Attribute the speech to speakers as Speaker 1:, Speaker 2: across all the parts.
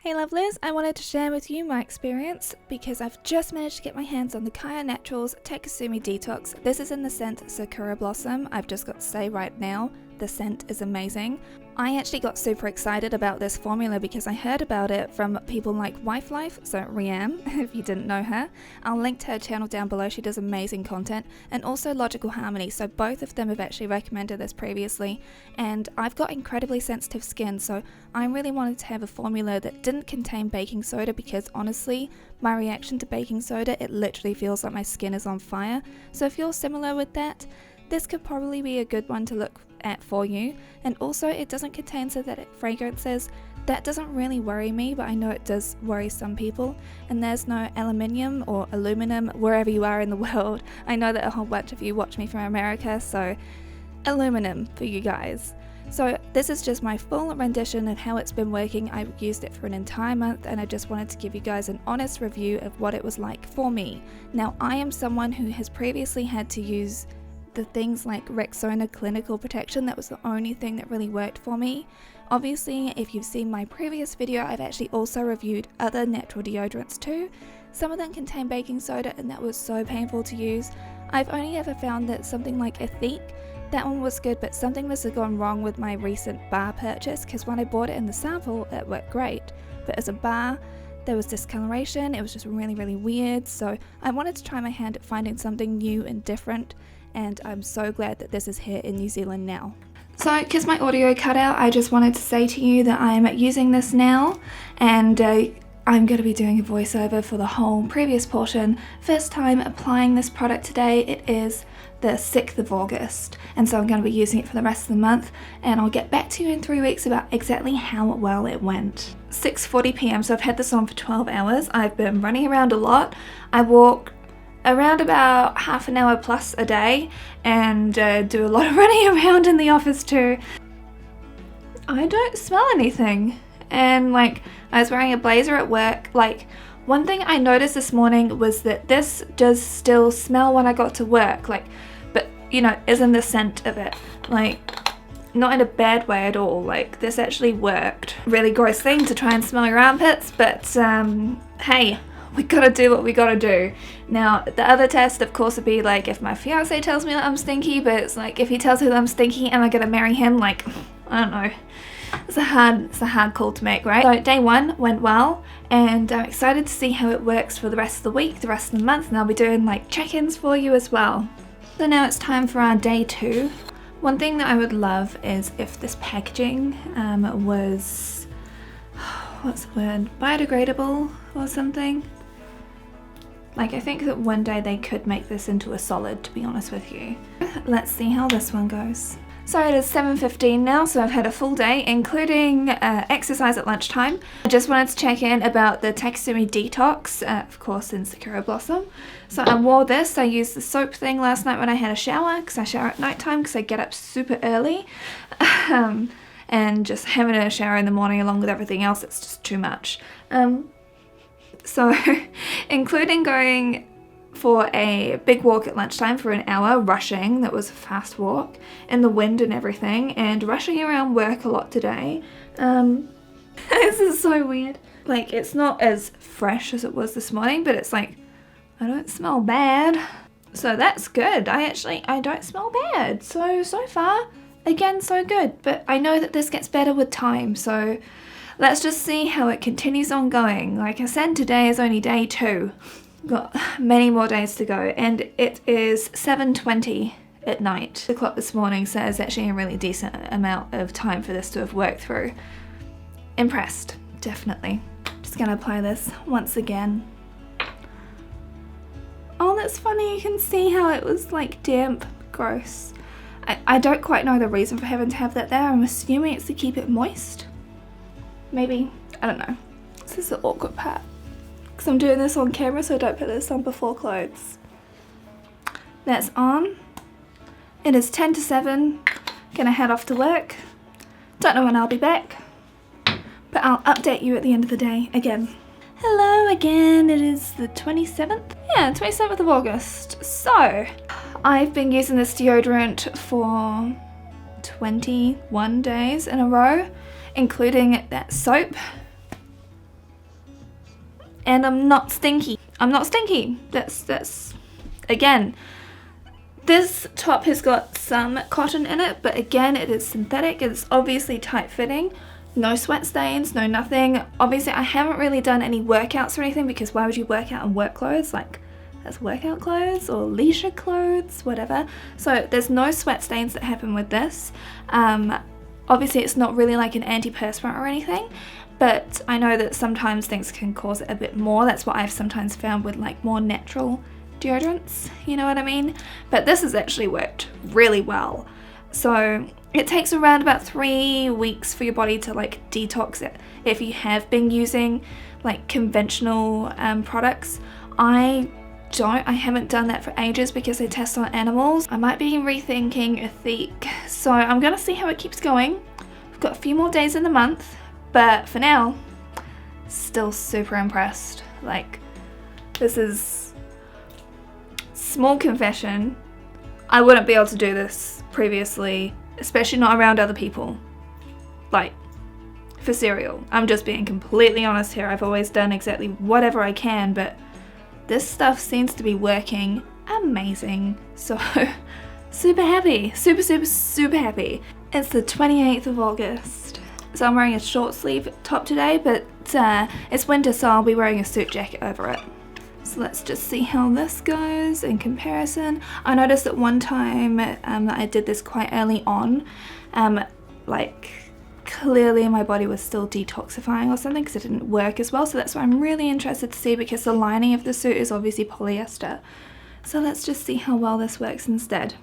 Speaker 1: Hey lovelies, I wanted to share with you my experience because I've just managed to get my hands on the Kaia Naturals Takesumi Detox. This is in the scent Sakura Blossom. I've just got to say right now, the scent is amazing. I actually got super excited about this formula because I heard about it from people like Wife Life, so Rhian, if you didn't know her. I'll link to her channel down below, she does amazing content, and also Logical Harmony, so both of them have actually recommended this previously, and I've got incredibly sensitive skin, so I really wanted to have a formula that didn't contain baking soda because honestly, my reaction to baking soda, it literally feels like my skin is on fire, so if you're similar with that, this could probably be a good one to look at for you. And also it doesn't contain synthetic fragrances. That doesn't really worry me, but I know it does worry some people. And there's no aluminium or aluminum wherever you are in the world. I know that a whole bunch of you watch me from America, so aluminum for you guys. So this is just my full rendition of how it's been working. I used it for an entire month and I just wanted to give you guys an honest review of what it was like for me. Now I am someone who has previously had to use the things like Rexona clinical protection. That was the only thing that really worked for me. Obviously, if you've seen my previous video, I've actually also reviewed other natural deodorants too. Some of them contain baking soda and that was so painful to use. I've only ever found that something like Ethique, that one was good, but something must have gone wrong with my recent bar purchase because when I bought it in the sample, it worked great. But as a bar, there was discoloration, it was just really weird, so I wanted to try my hand at finding something new and different, and I'm so glad that this is here in New Zealand now. So, because my audio cut out, I just wanted to say to you that I'm using this now, and I'm going to be doing a voiceover for the whole previous portion. First time applying this product today, it is the 6th of August, and so I'm going to be using it for the rest of the month, and I'll get back to you in 3 weeks about exactly how well it went. 6:40 p.m, so I've had this on for 12 hours. I've been running around a lot. I walk around about half an hour plus a day and do a lot of running around in the office too. I don't smell anything, and like I was wearing a blazer at work. Like one thing I noticed this morning was that this does still smell when I got to work, like, but you know, isn't the scent of it, like not in a bad way at all. Like this actually worked. Really gross thing to try and smell your armpits, but hey, we gotta do what we gotta do. Now, the other test, of course, would be like if my fiance tells me that I'm stinky, but it's like if he tells me that I'm stinky, am I gonna marry him? Like, I don't know. It's a hard call to make, right? So day 1 went well, and I'm excited to see how it works for the rest of the week, the rest of the month, and I'll be doing like check-ins for you as well. So now it's time for our day 2. One thing that I would love is if this packaging was, what's the word, biodegradable or something. Like, I think that one day they could make this into a solid, to be honest with you. Let's see how this one goes. So it is 7:15 now, so I've had a full day, including exercise at lunchtime. I just wanted to check in about the Takesumi Detox, of course in Sakura Blossom. So I wore this. I used the soap thing last night when I had a shower, because I shower at night time because I get up super early. And just having a shower in the morning along with everything else, it's just too much. So, including going for a big walk at lunchtime for an hour, rushing, that was a fast walk, in the wind and everything, and rushing around work a lot today. This is so weird. Like, it's not as fresh as it was this morning, but it's like, I don't smell bad. So that's good. I don't smell bad. So far, again, so good. But I know that this gets better with time, so let's just see how it continues on going. Like I said, today is only day 2. Got many more days to go, and it is 7:20 at night. The clock this morning says actually a really decent amount of time for this to have worked through. Impressed, definitely. Just gonna apply this once again. Oh, that's funny, you can see how it was like damp, gross. I don't quite know the reason for having to have that there. I'm assuming it's to keep it moist. Maybe, I don't know. This is the awkward part, because I'm doing this on camera, so I don't put this on before clothes. That's on. It is 10 to 7. Gonna head off to work. Don't know when I'll be back, but I'll update you at the end of the day again. Hello again, it is the 27th? Yeah, 27th of August. So, I've been using this deodorant for 21 days in a row, including that soap. and I'm not stinky. I'm not stinky. That's again, this top has got some cotton in it, but again, it is synthetic. It's obviously tight fitting. No sweat stains, no nothing. Obviously, I haven't really done any workouts or anything, because why would you work out in work clothes? Like, that's workout clothes or leisure clothes, whatever. So there's no sweat stains that happen with this. Obviously, it's not really like an antiperspirant or anything, but I know that sometimes things can cause it a bit more. That's what I've sometimes found with like more natural deodorants, you know what I mean? But this has actually worked really well. So it takes around about 3 weeks for your body to like detox it if you have been using like conventional products. I haven't done that for ages because they test on animals. I might be rethinking a Ethique, so I'm gonna see how it keeps going. I've got a few more days in the month, but for now, still super impressed. Like, this is small confession. I wouldn't be able to do this previously, especially not around other people. Like, for cereal. I'm just being completely honest here. I've always done exactly whatever I can, but this stuff seems to be working amazing. So, super happy. Super happy. It's the 28th of August. So I'm wearing a short sleeve top today, but it's winter, so I'll be wearing a suit jacket over it. So let's just see how this goes in comparison. I noticed that one time that I did this quite early on, like clearly my body was still detoxifying or something because it didn't work as well. So that's why I'm really interested to see, because the lining of the suit is obviously polyester. So let's just see how well this works instead.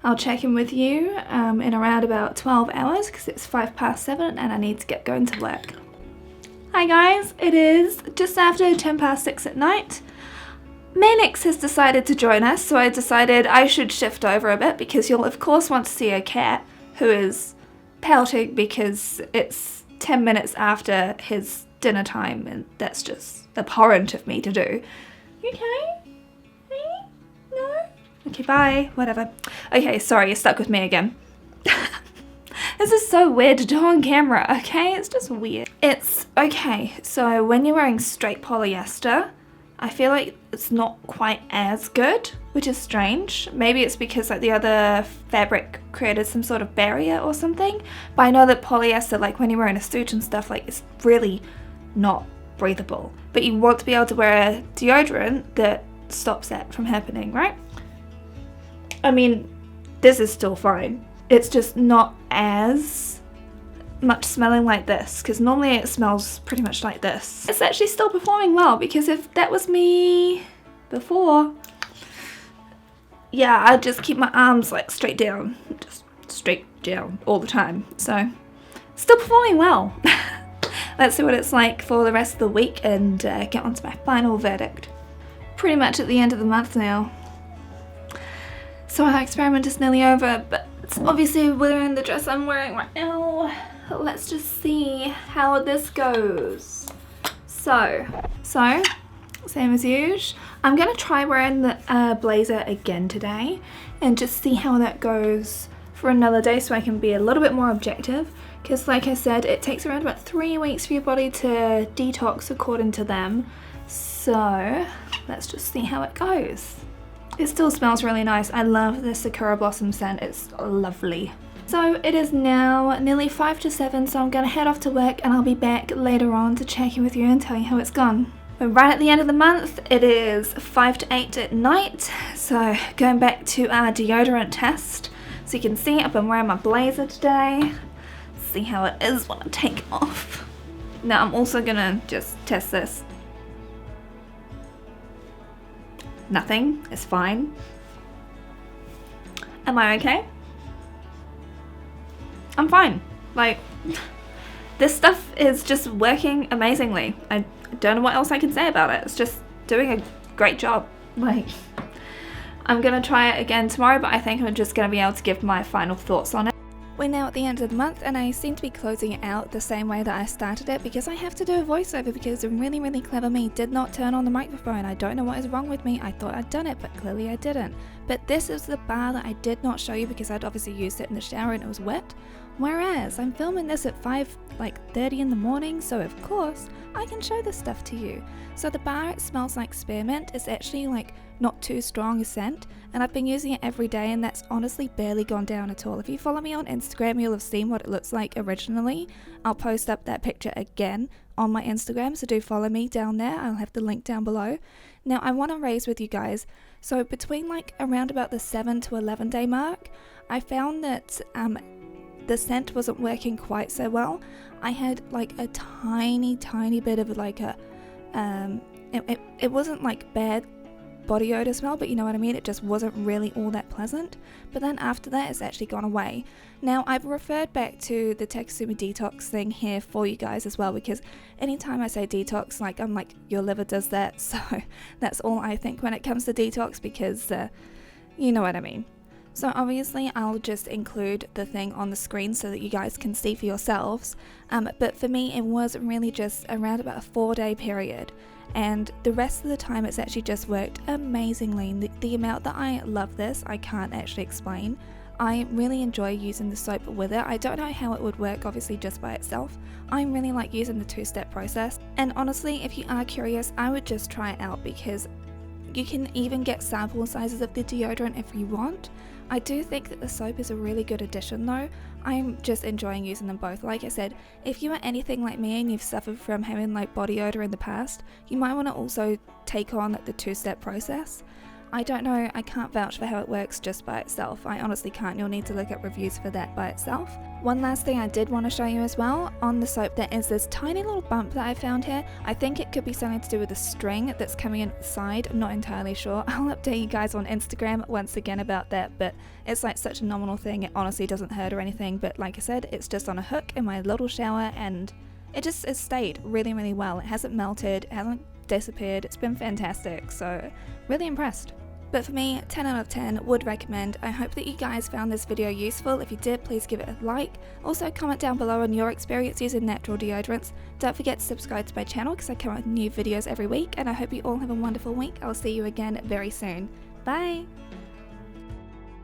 Speaker 1: I'll check in with you in around about 12 hours because it's 7:05 and I need to get going to work. Hi guys, it is just after 6:10 at night. Manix has decided to join us, so I decided I should shift over a bit because you'll of course want to see a cat who is pouting because it's 10 minutes after his dinner time, and that's just abhorrent of me to do. You okay? Hey? No? Okay, bye. Whatever. Okay, sorry, you're stuck with me again. This is so weird to do on camera, okay? It's just weird. It's okay, so when you're wearing straight polyester, I feel like it's not quite as good, which is strange. Maybe it's because like the other fabric created some sort of barrier or something. But I know that polyester, like when you're wearing a suit and stuff, like it's really not breathable. But you want to be able to wear a deodorant that stops that from happening, right? I mean, this is still fine. It's just not as much smelling like this, because normally it smells pretty much like this. It's actually still performing well, because if that was me before, yeah, I'd just keep my arms like straight down, just straight down all the time. So still performing well. Let's see what it's like for the rest of the week and get on to my final verdict. Pretty much at the end of the month now. So our experiment is nearly over, but it's obviously wearing the dress I'm wearing right now. Let's just see how this goes. So same as usual. I'm gonna try wearing the blazer again today and just see how that goes for another day, so I can be a little bit more objective. Because like I said, it takes around about 3 weeks for your body to detox according to them. So let's just see how it goes. It still smells really nice. I love the Sakura Blossom scent. It's lovely. So it is now nearly 5 to 7, so I'm going to head off to work and I'll be back later on to check in with you and tell you how it's gone. We're right at the end of the month. It is 5 to 8 at night. So going back to our deodorant test. So you can see I've been wearing my blazer today. See how it is when I take it off. Now I'm also going to just test this. Nothing, it's fine. Am I okay? I'm fine. Like, this stuff is just working amazingly. I don't know what else I can say about it. It's just doing a great job. Like, I'm gonna try it again tomorrow, but I think I'm just gonna be able to give my final thoughts on it. We're now at the end of the month and I seem to be closing it out the same way that I started it, because I have to do a voiceover because really clever me did not turn on the microphone. I don't know what is wrong with me. I thought I'd done it, but clearly I didn't. But this is the bar that I did not show you because I'd obviously used it in the shower and it was wet. Whereas I'm filming this at 5:30 in the morning, so of course I can show this stuff to you. So the bar, it smells like spearmint. It's actually like not too strong a scent, and I've been using it every day, and that's honestly barely gone down at all. If you follow me on Instagram, you'll have seen what it looks like originally. I'll post up that picture again on my Instagram, so do follow me down there. I'll have the link down below. Now I want to raise with you guys, so between like around about the 7 to 11 day mark, I found that the scent wasn't working quite so well. I had like a tiny bit of like a it wasn't like bad body odor smell, but you know what I mean, it just wasn't really all that pleasant. But then after that, it's actually gone away. Now I've referred back to the Takesumi Detox thing here for you guys as well, because anytime I say detox, like I'm like, your liver does that, so that's all I think when it comes to detox, because you know what I mean. So obviously I'll just include the thing on the screen so that you guys can see for yourselves, but for me it was really just around about a 4-day period, and the rest of the time it's actually just worked amazingly. The amount that I love this, I can't actually explain. I really enjoy using the soap with it. I don't know how it would work obviously just by itself. I really like using the 2-step process, and honestly if you are curious, I would just try it out, because you can even get sample sizes of the deodorant if you want. I do think that the soap is a really good addition though. I'm just enjoying using them both. Like I said, if you are anything like me and you've suffered from having like body odor in the past, you might want to also take on the 2-step process. I don't know, I can't vouch for how it works just by itself. I honestly can't. You'll need to look at reviews for that by itself. One last thing I did want to show you as well, on the soap there is this tiny little bump that I found here. I think it could be something to do with the string that's coming in the side, I'm not entirely sure. I'll update you guys on Instagram once again about that, but it's like such a nominal thing, it honestly doesn't hurt or anything, but like I said, it's just on a hook in my little shower, and it stayed really well. It hasn't melted, it hasn't disappeared, it's been fantastic, so really impressed. But for me, 10 out of 10, would recommend. I hope that you guys found this video useful. If you did, please give it a like. Also comment down below on your experience using natural deodorants. Don't forget to subscribe to my channel because I come out with new videos every week, and I hope you all have a wonderful week. I'll see you again very soon. Bye!